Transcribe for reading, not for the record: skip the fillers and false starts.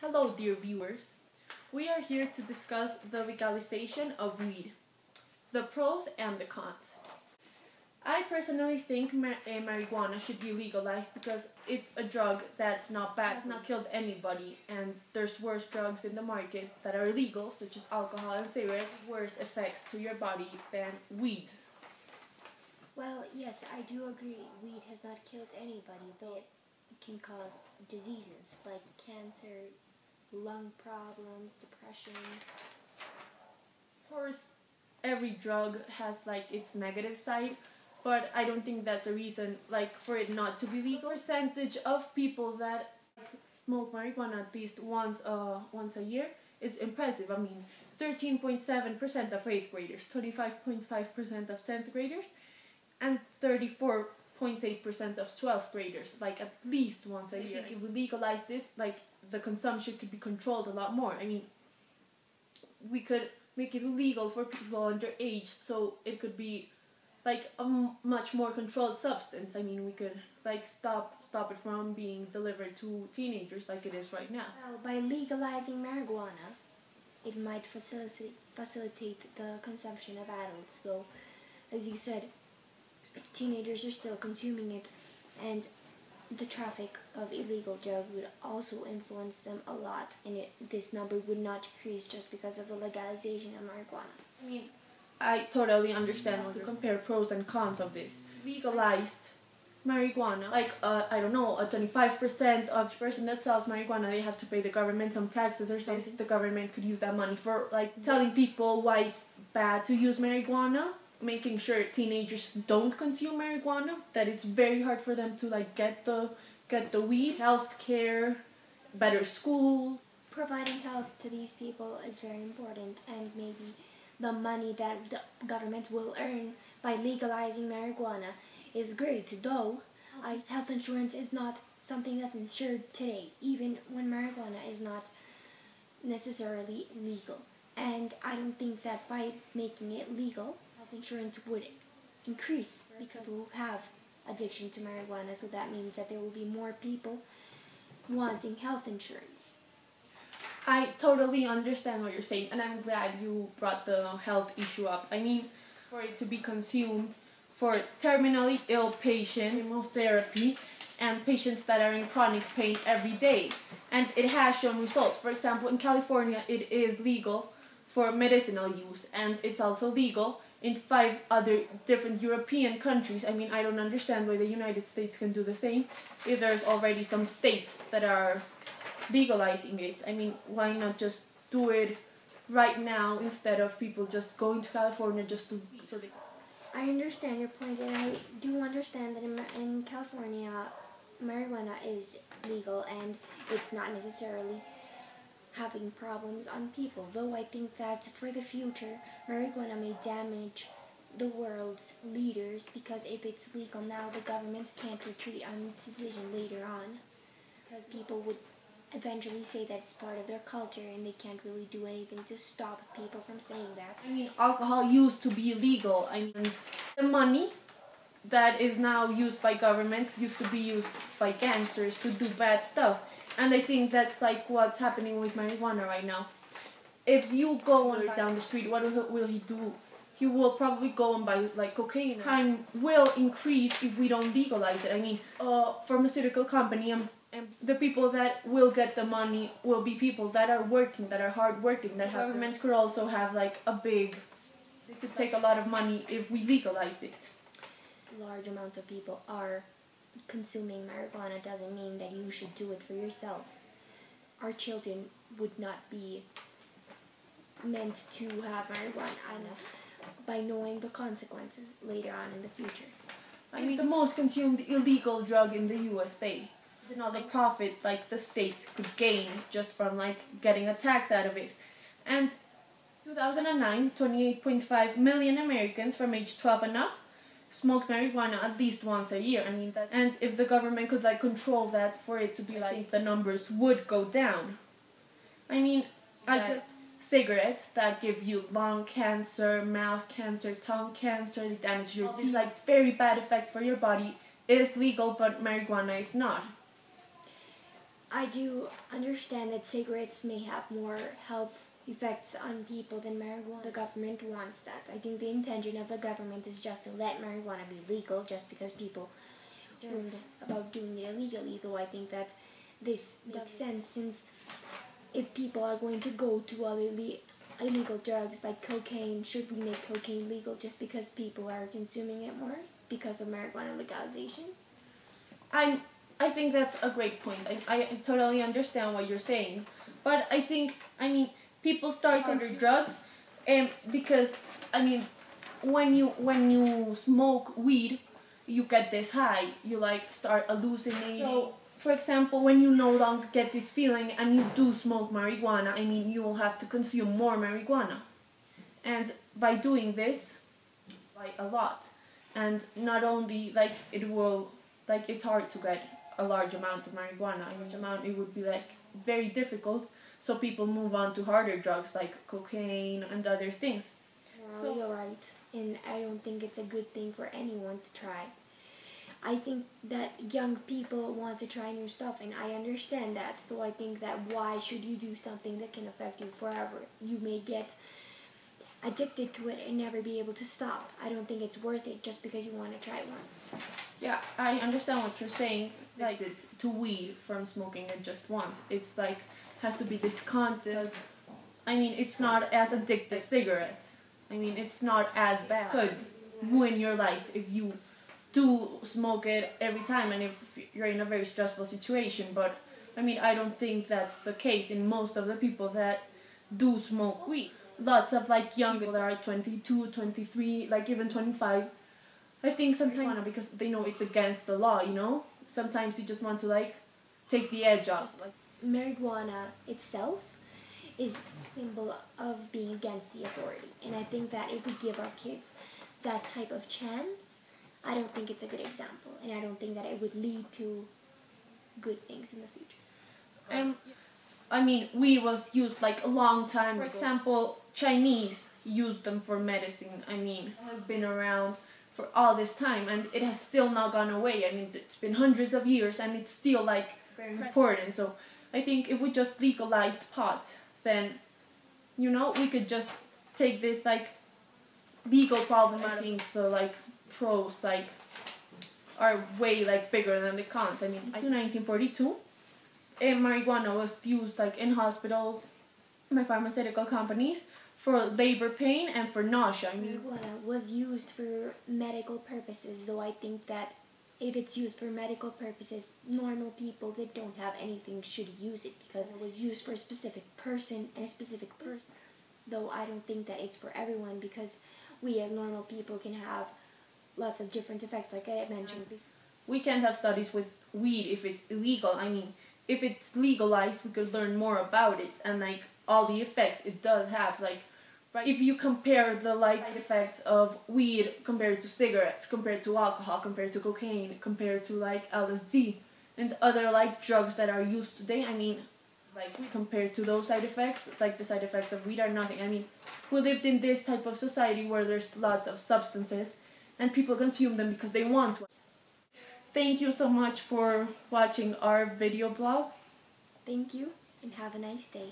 Hello, dear viewers. We are here to discuss the legalization of weed, the pros and the cons. I personally think marijuana should be legalized because it's a drug that's not bad, it's not killed anybody, and there's worse drugs in the market that are illegal, such as alcohol and cigarettes, worse effects to your body than weed. Well, yes, I do agree. Weed has not killed anybody, though it can cause diseases like cancer, lung problems, depression. Of course, every drug has its negative side, but I don't think that's a reason for it not to be legal. The percentage of people that smoke marijuana at least once a year is impressive. I mean, 13.7% of 8th graders, 25.5% of 10th graders, and 34.8% of 12th graders, at least once a year. I think if we legalize this, the consumption could be controlled a lot more. I mean, we could make it illegal for people underage, so it could be a much more controlled substance. I mean, we could stop it from being delivered to teenagers like it is right now. Well, by legalizing marijuana, it might facilitate the consumption of adults, though, as you said, teenagers are still consuming it, and the traffic of illegal drugs would also influence them a lot, and this number would not decrease just because of the legalization of marijuana. I mean, I totally understand to compare pros and cons of this. Legalized marijuana, I don't know, a 25% of the person that sells marijuana, they have to pay the government some taxes or something. The government could use that money for telling people why it's bad to use marijuana, making sure teenagers don't consume marijuana, that it's very hard for them to get the weed, healthcare, better schools. Providing health to these people is very important, and maybe the money that the government will earn by legalizing marijuana is great, though health insurance is not something that's insured today, even when marijuana is not necessarily legal. And I don't think that by making it legal, health insurance would increase because people have addiction to marijuana, so that means that there will be more people wanting health insurance. I totally understand what you're saying, and I'm glad you brought the health issue up. I mean, for it to be consumed for terminally ill patients, chemotherapy, and patients that are in chronic pain every day. And it has shown results. For example, in California, it is legal for medicinal use, and it's also legal in 5 other different European countries. I mean, I don't understand why the United States can do the same if there's already some states that are legalizing it. I mean, why not just do it right now instead of people just going to California just to I understand your point, and I do understand that in California, marijuana is legal and it's not necessarily having problems on people, though I think that for the future, marijuana may damage the world's leaders, because if it's legal now, the government can't retreat on its decision later on, because people would eventually say that it's part of their culture and they can't really do anything to stop people from saying that. I mean, alcohol used to be illegal. I mean, the money that is now used by governments used to be used by gangsters to do bad stuff. And I think that's what's happening with marijuana right now. If you go down the street, what will he do? He will probably go and buy cocaine. Crime will increase if we don't legalize it. I mean, a pharmaceutical company and the people that will get the money will be people that are working, that are hard working, that have government could also have they could take a lot of money if we legalize it. Large amount of people are consuming marijuana doesn't mean that you should do it for yourself. Our children would not be meant to have marijuana by knowing the consequences later on in the future. I mean, the most consumed illegal drug in the USA. The profit the state could gain just from getting a tax out of it. And 2009, 28.5 million Americans from age 12 and up smoked marijuana at least once a year. I mean, and if the government could control that for it to be the numbers would go down. I mean, cigarettes that give you lung cancer, mouth cancer, tongue cancer, they damage your teeth, very bad effects for your body, is legal, but marijuana is not. I do understand that cigarettes may have more health effects on people than marijuana. The government wants that. I think the intention of the government is just to let marijuana be legal just because people are concerned about doing it illegally, though I think that this makes sense since if people are going to go to other illegal drugs like cocaine, should we make cocaine legal just because people are consuming it more because of marijuana legalization? I think that's a great point. I totally understand what you're saying. But I think, people start consuming drugs because, when you smoke weed, you get this high. You, start hallucinating. So, for example, when you no longer get this feeling and you do smoke marijuana, you will have to consume more marijuana. And by doing this, a lot. And not only, it will, it's hard to get a large amount of marijuana. A large amount, it would be, very difficult. So people move on to harder drugs like cocaine and other things. So you're right. And I don't think it's a good thing for anyone to try. I think that young people want to try new stuff, and I understand that. So I think that why should you do something that can affect you forever? You may get addicted to it and never be able to stop. I don't think it's worth it just because you want to try it once. Yeah, I understand what you're saying. Addicted to weed from smoking it just once. It's has to be this constant. It's not as addictive as cigarettes. It's not as bad. It could ruin your life if you do smoke it every time and if you're in a very stressful situation. But I don't think that's the case in most of the people that do smoke weed. Lots of young people that are 22, 23, even 25. I think sometimes because they know it's against the law, Sometimes you just want to take the edge off. Marijuana itself is a symbol of being against the authority. And I think that if we give our kids that type of chance, I don't think it's a good example. And I don't think that it would lead to good things in the future. Weed was used a long time ago. For example, Chinese used them for medicine. It has been around for all this time and it has still not gone away. It's been hundreds of years and it's still very important. So I think if we just legalized pot, then we could just take this legal problem. I think the pros are way bigger than the cons. In 1942, marijuana was used in hospitals by pharmaceutical companies for labor pain and for nausea. Marijuana was used for medical purposes, though I think that if it's used for medical purposes, normal people that don't have anything should use it because it was used for a specific person and a specific person. Though I don't think that it's for everyone because we as normal people can have lots of different effects like I mentioned. We can't have studies with weed if it's illegal. If it's legalized, we could learn more about it and all the effects it does have. If you compare the side effects of weed compared to cigarettes, compared to alcohol, compared to cocaine, compared to LSD and other drugs that are used today, compared to those side effects, the side effects of weed are nothing. We lived in this type of society where there's lots of substances and people consume them because they want to. Thank you so much for watching our video blog. Thank you and have a nice day.